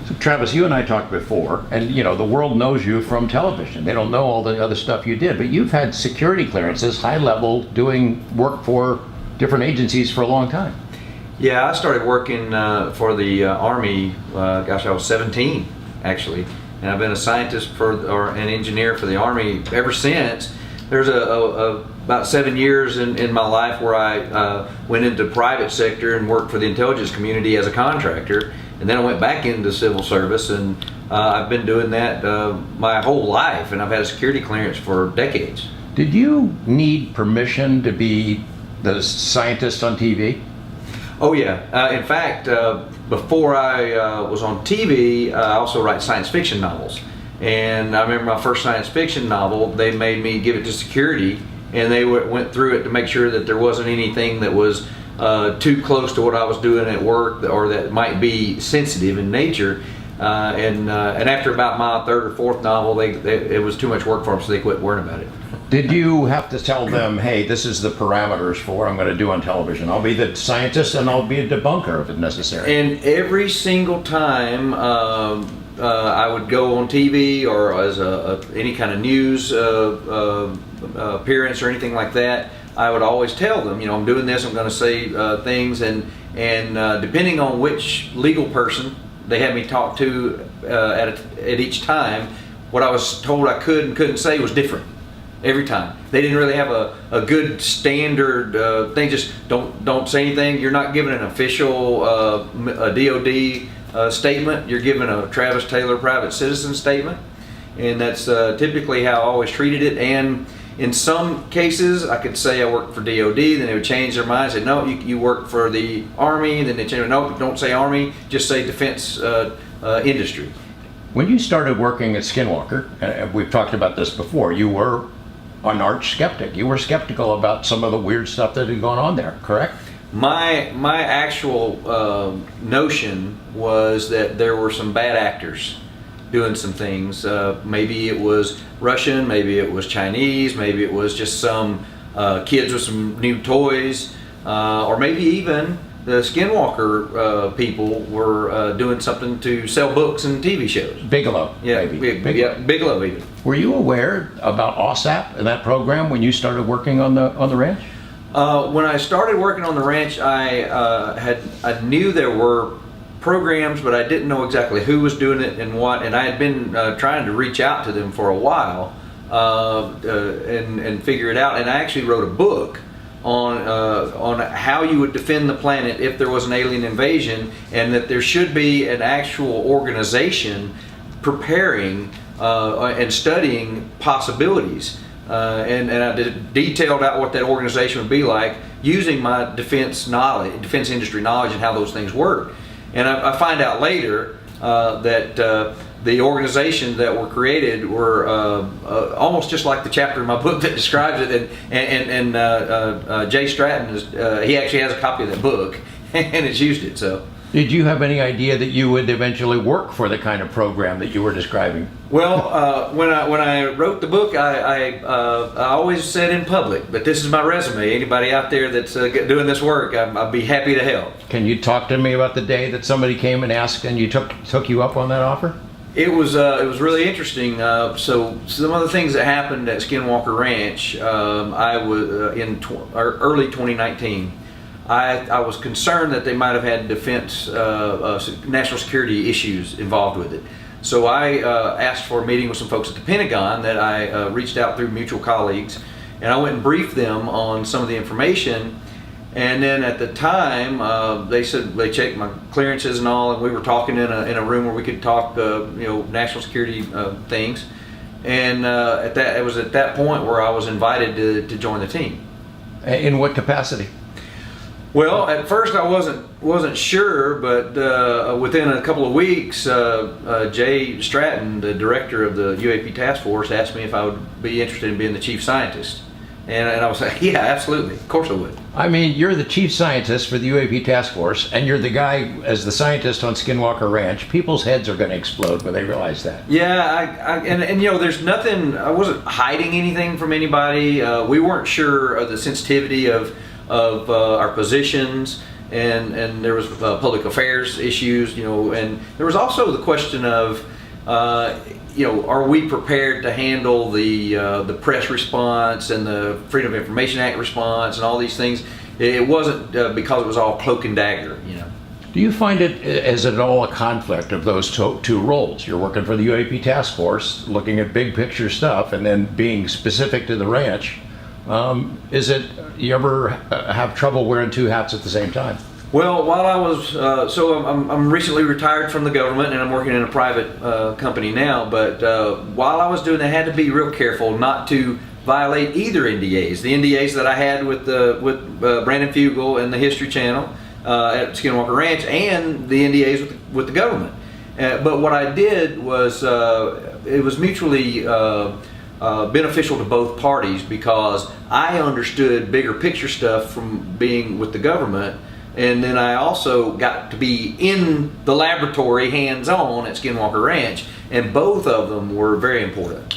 So Travis, you and I talked before, and you know the world knows you from television. They don't know all the other stuff you did, but you've had security clearances, high level, doing work for different agencies for a long time. Yeah, I started working for the Army, gosh, I was 17 actually, and I've been a scientist or an engineer for the Army ever since. There's about 7 years in my life where I went into the private sector and worked for the intelligence community as a contractor, and then I went back into civil service, and I've been doing that my whole life, and I've had a security clearance for decades. Did you need permission to be the scientist on TV? Oh yeah. In fact, before I was on TV, I also write science fiction novels. And I remember my first science fiction novel, they made me give it to security, and they went through it to make sure that there wasn't anything that was too close to what I was doing at work or that might be sensitive in nature. And after about my third or fourth novel, it was too much work for them, so they quit worrying about it. Did you have to tell them, hey, this is the parameters for what I'm going to do on television? I'll be the scientist and I'll be a debunker if it's necessary. And every single time I would go on TV or as any kind of news appearance or anything like that, I would always tell them, you know, I'm doing this, I'm going to say things, and depending on which legal person they had me talk to at each time, what I was told I could and couldn't say was different every time. They didn't really have a good standard thing. Just don't say anything. You're not giving an official a DOD statement. You're giving a Travis Taylor private citizen statement, and that's typically how I always treated it. And in some cases, I could say I work for DOD, then they would change their mind, say, no, you work for the Army, then they change, no, don't say Army, just say defense industry. When you started working at Skinwalker, and we've talked about this before, you were an arch skeptic. You were skeptical about some of the weird stuff that had gone on there, correct? My actual notion was that there were some bad actors doing some things. Maybe it was Russian, maybe it was Chinese, maybe it was just some kids with some new toys, or maybe even the Skinwalker people were doing something to sell books and TV shows. Bigelow, yeah, maybe. Bigelow even. Were you aware about OSAP and that program when you started working on the ranch? When I started working on the ranch, I knew there were programs, but I didn't know exactly who was doing it and what. And I had been trying to reach out to them for a while and figure it out. And I actually wrote a book on how you would defend the planet if there was an alien invasion, and that there should be an actual organization preparing and studying possibilities. And I detailed out what that organization would be like using my defense industry knowledge, and how those things work. And I find out later that the organizations that were created were almost just like the chapter in my book that describes it. And Jay Stratton, he actually has a copy of that book, and it's used it. So. Did you have any idea that you would eventually work for the kind of program that you were describing? Well, when I wrote the book, I always said in public, but this is my resume. Anybody out there that's doing this work, I'd be happy to help. Can you talk to me about the day that somebody came and asked and you took you up on that offer? It was really interesting. So some of the things that happened at Skinwalker Ranch, I was in early 2019. I was concerned that they might have had defense, national security issues involved with it. So I asked for a meeting with some folks at the Pentagon that I reached out through mutual colleagues, and I went and briefed them on some of the information. And then at the time, they said they checked my clearances and all, and we were talking in a room where we could talk, national security things. And it was at that point where I was invited to join the team. In what capacity? Well, at first I wasn't sure, but within a couple of weeks, Jay Stratton, the director of the UAP task force, asked me if I would be interested in being the chief scientist. And I was like, yeah, absolutely, of course I would. I mean, you're the chief scientist for the UAP task force, and you're the guy as the scientist on Skinwalker Ranch. People's heads are going to explode when they realize that. Yeah, and there's nothing. I wasn't hiding anything from anybody. We weren't sure of the sensitivity of our positions, and there was public affairs issues, and there was also the question of, are we prepared to handle the press response and the Freedom of Information Act response and all these things? It wasn't because it was all cloak and dagger, Do you find it as at all a conflict of those two roles? You're working for the UAP task force, looking at big picture stuff, and then being specific to the ranch. Is it, you ever have trouble wearing two hats at the same time? Well, while I was, I'm recently retired from the government and I'm working in a private company now, but while I was doing that, I had to be real careful not to violate either NDAs. The NDAs that I had with Brandon Fugal and the History Channel at Skinwalker Ranch, and the NDAs with the government. But what I did was, it was mutually beneficial to both parties, because I understood bigger picture stuff from being with the government, and then I also got to be in the laboratory hands-on at Skinwalker Ranch, and both of them were very important.